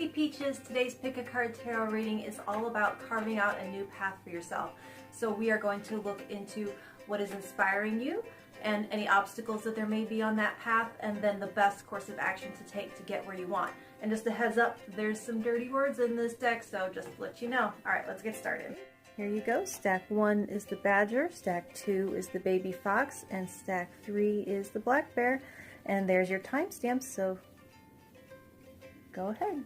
Hey Peaches, today's Pick a Card Tarot reading is all about carving out a new path for yourself. So we are going to look into what is inspiring you and any obstacles that there may be on that path, and then the best course of action to take to get where you want. And just a heads up, there's some dirty words in this deck, so just to let you know. Alright, let's get started. Here you go. Stack 1 is the badger, stack 2 is the baby fox, and stack 3 is the black bear. And there's your timestamps, so go ahead.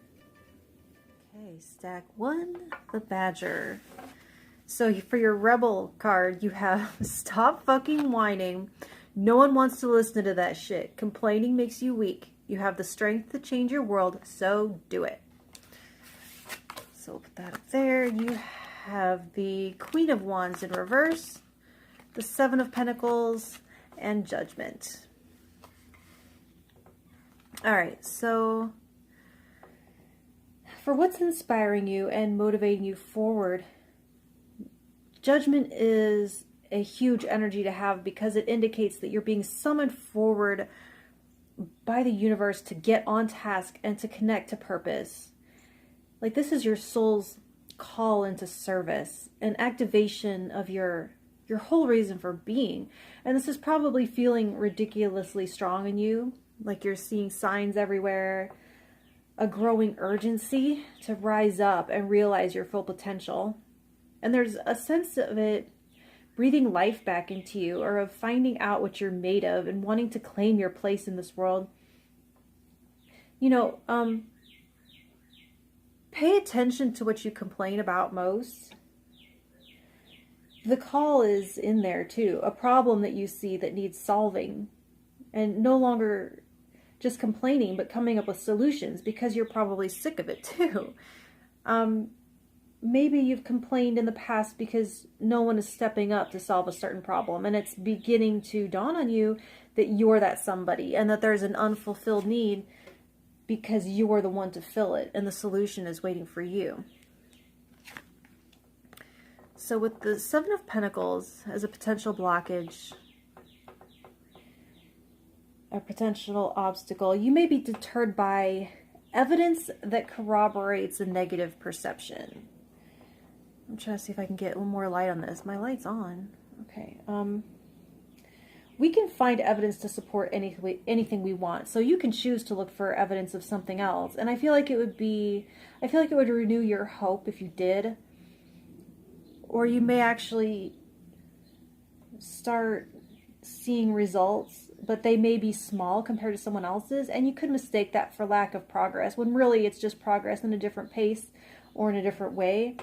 Okay, stack 1, the badger. So for your rebel card, you have stop fucking whining. No one wants to listen to that shit. Complaining makes you weak. You have the strength to change your world, so do it. So we'll put that up there. You have the Queen of Wands in reverse, the Seven of Pentacles, and Judgment. Alright, so for what's inspiring you and motivating you forward, Judgment is a huge energy to have because it indicates that you're being summoned forward by the universe to get on task and to connect to purpose. Like, this is your soul's call into service, an activation of your whole reason for being. And this is probably feeling ridiculously strong in you, like you're seeing signs everywhere, a growing urgency to rise up and realize your full potential. And there's a sense of it breathing life back into you, or of finding out what you're made of and wanting to claim your place in this world. You know, pay attention to what you complain about most. The call is in there too, a problem that you see that needs solving, and no longer just complaining, but coming up with solutions, because you're probably sick of it too. Maybe you've complained in the past because no one is stepping up to solve a certain problem, and it's beginning to dawn on you that you're that somebody, and that there's an unfulfilled need because you're the one to fill it, and the solution is waiting for you. So with the Seven of Pentacles as a potential blockage, a potential obstacle, you may be deterred by evidence that corroborates a negative perception. I'm trying to see if I can get a little more light on this. My light's on. Okay. We can find evidence to support anything we want. So you can choose to look for evidence of something else. And I feel like it would renew your hope if you did. Or you may actually start seeing results, but they may be small compared to someone else's, and you could mistake that for lack of progress, when really it's just progress in a different pace or in a different way.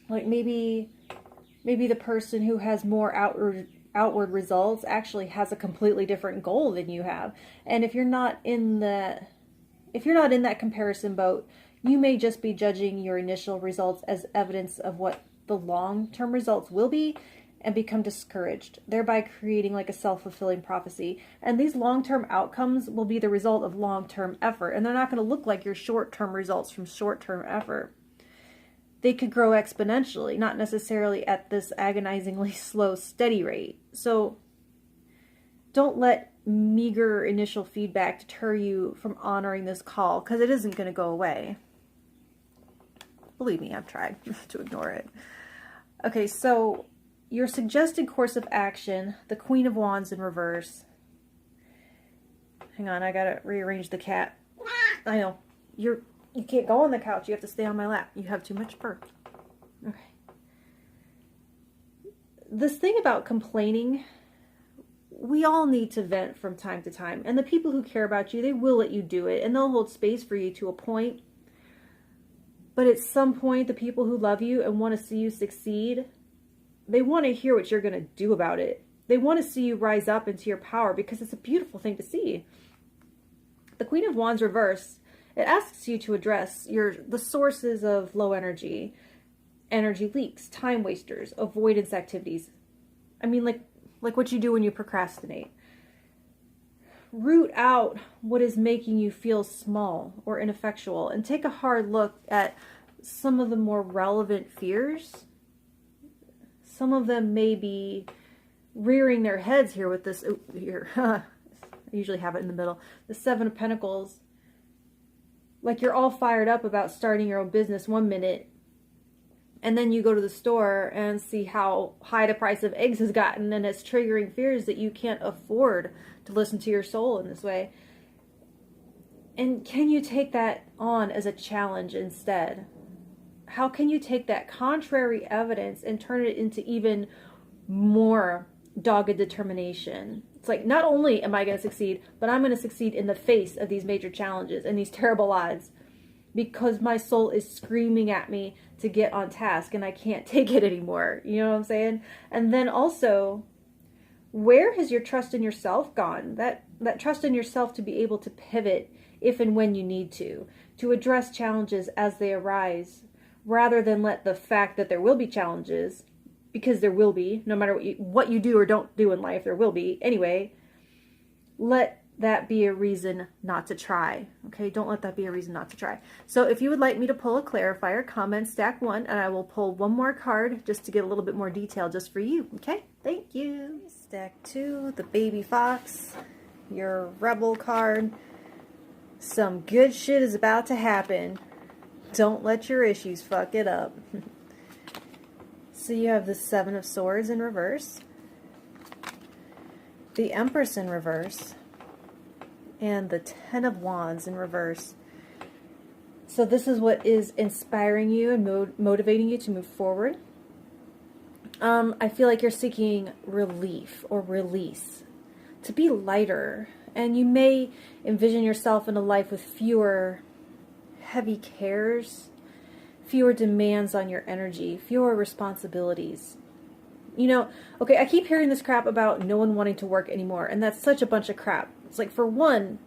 Like maybe the person who has more outward results actually has a completely different goal than you have. And if you're not in that comparison boat, you may just be judging your initial results as evidence of what the long-term results will be, and become discouraged, thereby creating like a self-fulfilling prophecy. And these long-term outcomes will be the result of long-term effort, and they're not going to look like your short-term results from short-term effort. They could grow exponentially, not necessarily at this agonizingly slow, steady rate. So don't let meager initial feedback deter you from honoring this call, because it isn't going to go away. Believe me, I've tried to ignore it. Okay, so your suggested course of action, the Queen of Wands in reverse. Hang on, I gotta rearrange the cat. I know, you can't go on the couch, you have to stay on my lap. You have too much fur. Okay. This thing about complaining, we all need to vent from time to time. And the people who care about you, they will let you do it, and they'll hold space for you to a point. But at some point, the people who love you and want to see you succeed, they want to hear what you're going to do about it. They want to see you rise up into your power, because it's a beautiful thing to see. The Queen of Wands reverse, it asks you to address the sources of low energy leaks, time wasters, avoidance activities. I mean, like what you do when you procrastinate. Root out what is making you feel small or ineffectual, and take a hard look at some of the more relevant fears. Some of them may be rearing their heads here with this, here, I usually have it in the middle, the Seven of Pentacles. Like you're all fired up about starting your own business one minute, and then you go to the store and see how high the price of eggs has gotten, and it's triggering fears that you can't afford to listen to your soul in this way. And can you take that on as a challenge instead? How can you take that contrary evidence and turn it into even more dogged determination? It's like, not only am I going to succeed, but I'm going to succeed in the face of these major challenges and these terrible odds, because my soul is screaming at me to get on task and I can't take it anymore. You know what I'm saying? And then also, where has your trust in yourself gone? That trust in yourself to be able to pivot if and when you need to address challenges as they arise, rather than let the fact that there will be challenges, because there will be, no matter what you do or don't do in life, there will be anyway, let that be a reason not to try. Okay, don't let that be a reason not to try. So if you would like me to pull a clarifier, comment stack 1, and I will pull one more card just to get a little bit more detail just for you. Okay, thank you. Stack 2, the baby fox, your rebel card. Some good shit is about to happen. Don't let your issues fuck it up. So you have the 7 of Swords in reverse, the Empress in reverse, and the 10 of Wands in reverse. So this is what is inspiring you and motivating you to move forward. I feel like you're seeking relief or release, to be lighter. And you may envision yourself in a life with fewer heavy cares, fewer demands on your energy, fewer responsibilities. You know, okay, I keep hearing this crap about no one wanting to work anymore, and that's such a bunch of crap. It's like, for one,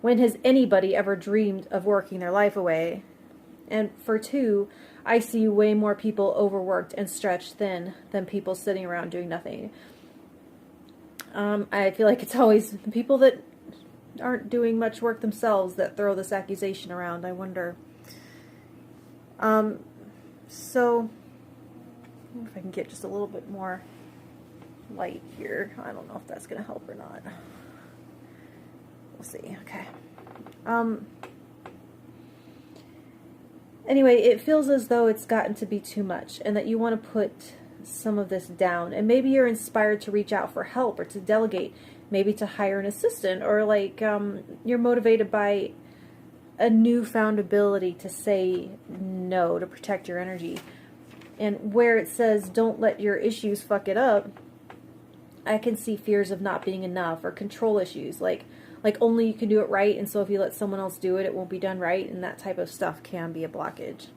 when has anybody ever dreamed of working their life away? And for two, I see way more people overworked and stretched thin than people sitting around doing nothing. I feel like it's always the people that aren't doing much work themselves that throw this accusation around. I wonder. So, I wonder if I can get just a little bit more light here. I don't know if that's going to help or not. We'll see. Okay. Anyway, it feels as though it's gotten to be too much and that you want to put some of this down. And maybe you're inspired to reach out for help or to delegate, maybe to hire an assistant, or like you're motivated by a newfound ability to say no, to protect your energy. And where it says don't let your issues fuck it up, I can see fears of not being enough, or control issues, like only you can do it right, and so if you let someone else do it, it won't be done right, and that type of stuff can be a blockage.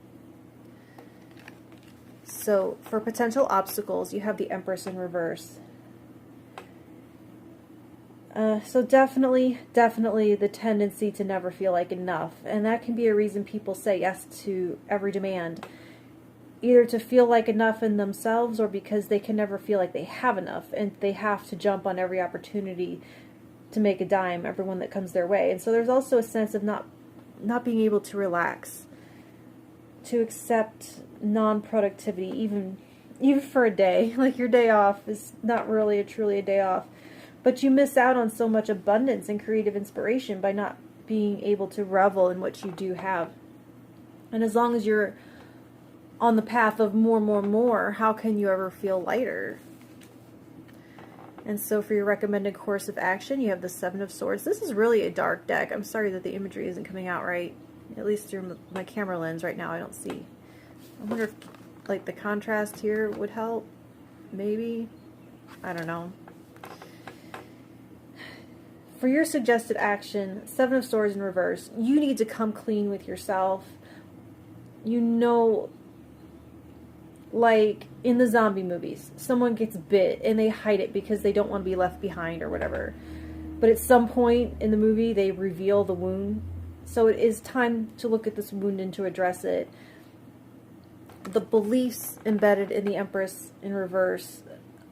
So for potential obstacles, you have the Empress in reverse. So definitely the tendency to never feel like enough, and that can be a reason people say yes to every demand, either to feel like enough in themselves, or because they can never feel like they have enough, and they have to jump on every opportunity to make a dime, everyone that comes their way. And so there's also a sense of not being able to relax, to accept non-productivity, even for a day. Like your day off is not really truly a day off, but you miss out on so much abundance and creative inspiration by not being able to revel in what you do have. And as long as you're on the path of more, how can you ever feel lighter? And so for your recommended course of action, you have the 7 of Swords. This is really a dark deck. I'm sorry that the imagery isn't coming out right. At least through my camera lens right now, I don't see. I wonder if like the contrast here would help. Maybe. I don't know. For your suggested action, 7 of Swords in reverse, you need to come clean with yourself. You know, like in the zombie movies, someone gets bit and they hide it because they don't want to be left behind or whatever. But at some point in the movie, they reveal the wound. So it is time to look at this wound and to address it. The beliefs embedded in the Empress in reverse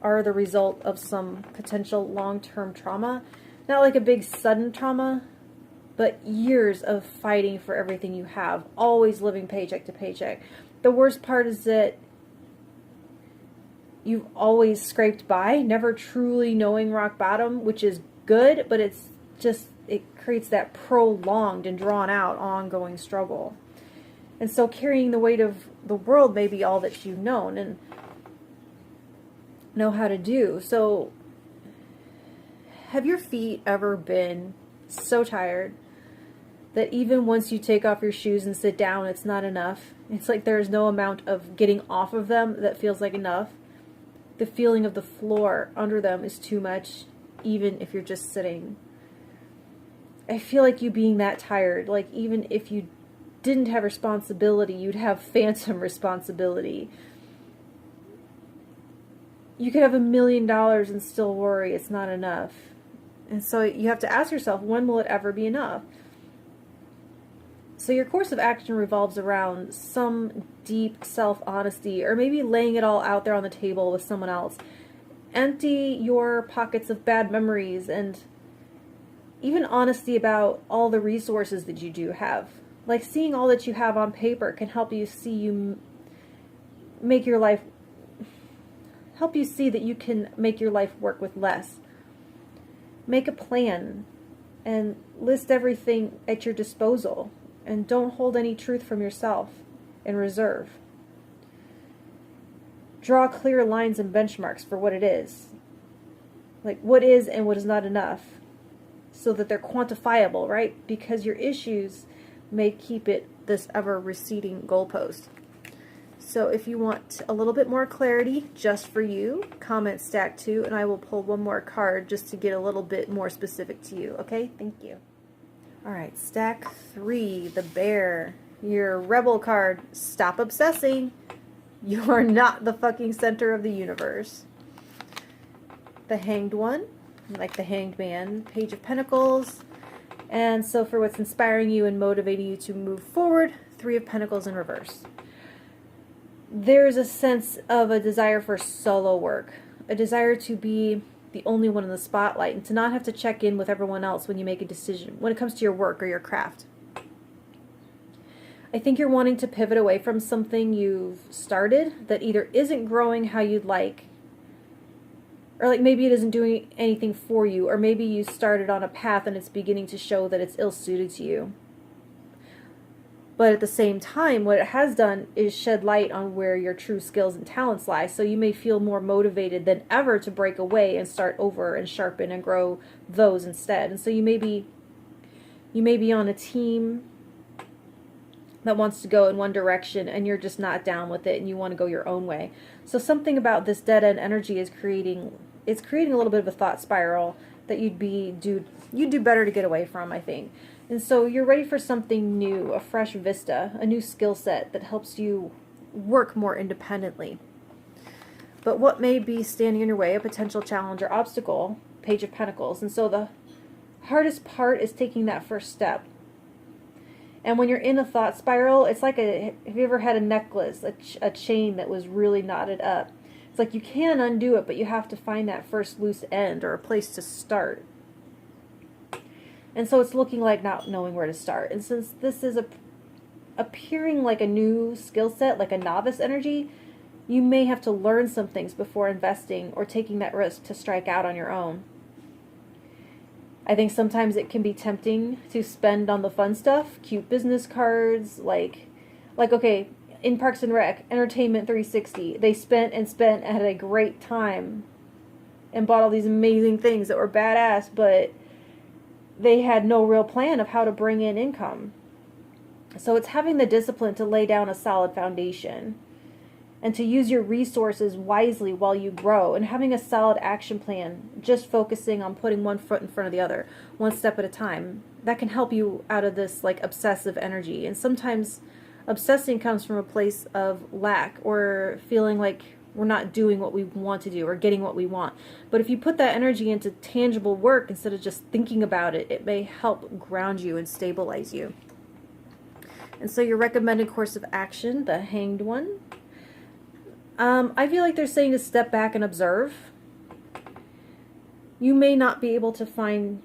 are the result of some potential long-term trauma. Not like a big sudden trauma, but years of fighting for everything you have, always living paycheck to paycheck. The worst part is that you've always scraped by, never truly knowing rock bottom, which is good, but it's just it creates that prolonged and drawn out ongoing struggle. And so carrying the weight of the world may be all that you've known and know how to do. So have your feet ever been so tired that even once you take off your shoes and sit down, it's not enough? It's like there's no amount of getting off of them that feels like enough. The feeling of the floor under them is too much, even if you're just sitting. I feel like you being that tired, like even if you didn't have responsibility, you'd have phantom responsibility. You could have $1 million and still worry it's not enough. And so you have to ask yourself, when will it ever be enough? So your course of action revolves around some deep self-honesty, or maybe laying it all out there on the table with someone else. Empty your pockets of bad memories, and even honesty about all the resources that you do have. Like seeing all that you have on paper can help you see that you can make your life work with less. Make a plan and list everything at your disposal, and don't hold any truth from yourself in reserve. Draw clear lines and benchmarks for what it is. Like what is and what is not enough, so that they're quantifiable, right? Because your issues may keep it this ever receding goalpost. So if you want a little bit more clarity just for you, comment stack 2, and I will pull one more card just to get a little bit more specific to you. Okay, thank you. All right, stack 3, the bear. Your rebel card. Stop obsessing. You are not the fucking center of the universe. The hanged one, like the hanged man. Page of Pentacles. And so for what's inspiring you and motivating you to move forward, 3 of Pentacles in reverse. There's a sense of a desire for solo work, a desire to be the only one in the spotlight and to not have to check in with everyone else when you make a decision, when it comes to your work or your craft. I think you're wanting to pivot away from something you've started that either isn't growing how you'd like, or like maybe it isn't doing anything for you, or maybe you started on a path and it's beginning to show that it's ill-suited to you. But at the same time, what it has done is shed light on where your true skills and talents lie. So you may feel more motivated than ever to break away and start over and sharpen and grow those instead. And so you may be on a team that wants to go in one direction and you're just not down with it and you want to go your own way. So something about this dead end energy is creating a little bit of a thought spiral that you'd do better to get away from, I think. And so you're ready for something new, a fresh vista, a new skill set that helps you work more independently. But what may be standing in your way, a potential challenge or obstacle, Page of Pentacles. And so the hardest part is taking that first step. And when you're in a thought spiral, it's like have you ever had a necklace, a chain that was really knotted up? It's like you can undo it, but you have to find that first loose end or a place to start. And so it's looking like not knowing where to start. And since this is appearing like a new skill set, like a novice energy, you may have to learn some things before investing or taking that risk to strike out on your own. I think sometimes it can be tempting to spend on the fun stuff, cute business cards, like okay, in Parks and Rec, Entertainment 360, they spent and had a great time and bought all these amazing things that were badass, but they had no real plan of how to bring in income. So it's having the discipline to lay down a solid foundation and to use your resources wisely while you grow, and having a solid action plan, just focusing on putting one foot in front of the other, one step at a time. That can help you out of this like obsessive energy. And sometimes obsessing comes from a place of lack or feeling like we're not doing what we want to do or getting what we want. But if you put that energy into tangible work instead of just thinking about it, it may help ground you and stabilize you. And so your recommended course of action, the hanged one. I feel like they're saying to step back and observe. You may not be able to find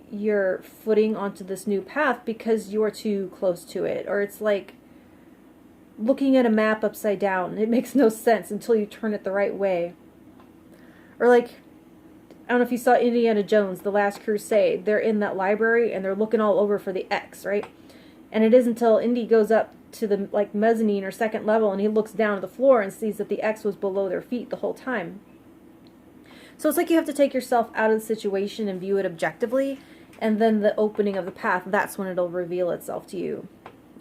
your footing onto this new path because you're too close to it, or it's like looking at a map upside down. It makes no sense until you turn it the right way. Or like I don't know if you saw Indiana Jones, The Last Crusade. They're in that library and they're looking all over for the X, right? And it isn't until Indy goes up to the like mezzanine or second level and he looks down at the floor and sees that the X was below their feet the whole time. So it's like you have to take yourself out of the situation and view it objectively, and then the opening of the path, that's when it'll reveal itself to you.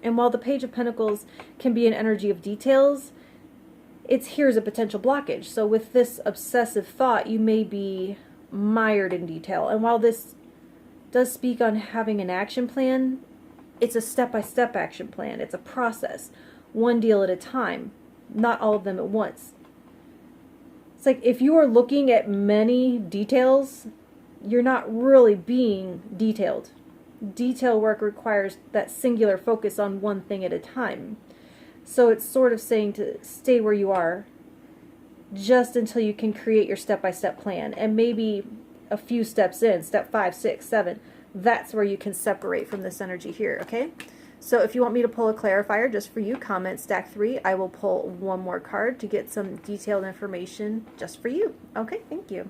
And while the Page of Pentacles can be an energy of details, it's here's a potential blockage. So with this obsessive thought, you may be mired in detail. And while this does speak on having an action plan, it's a step-by-step action plan. It's a process, one deal at a time, not all of them at once. It's like if you are looking at many details, you're not really being detailed. Detail work requires that singular focus on one thing at a time. So it's sort of saying to stay where you are just until you can create your step-by-step plan. And maybe a few steps in, step 5, 6, 7, that's where you can separate from this energy here, okay? So if you want me to pull a clarifier just for you, comment stack 3. I will pull one more card to get some detailed information just for you. Okay, thank you.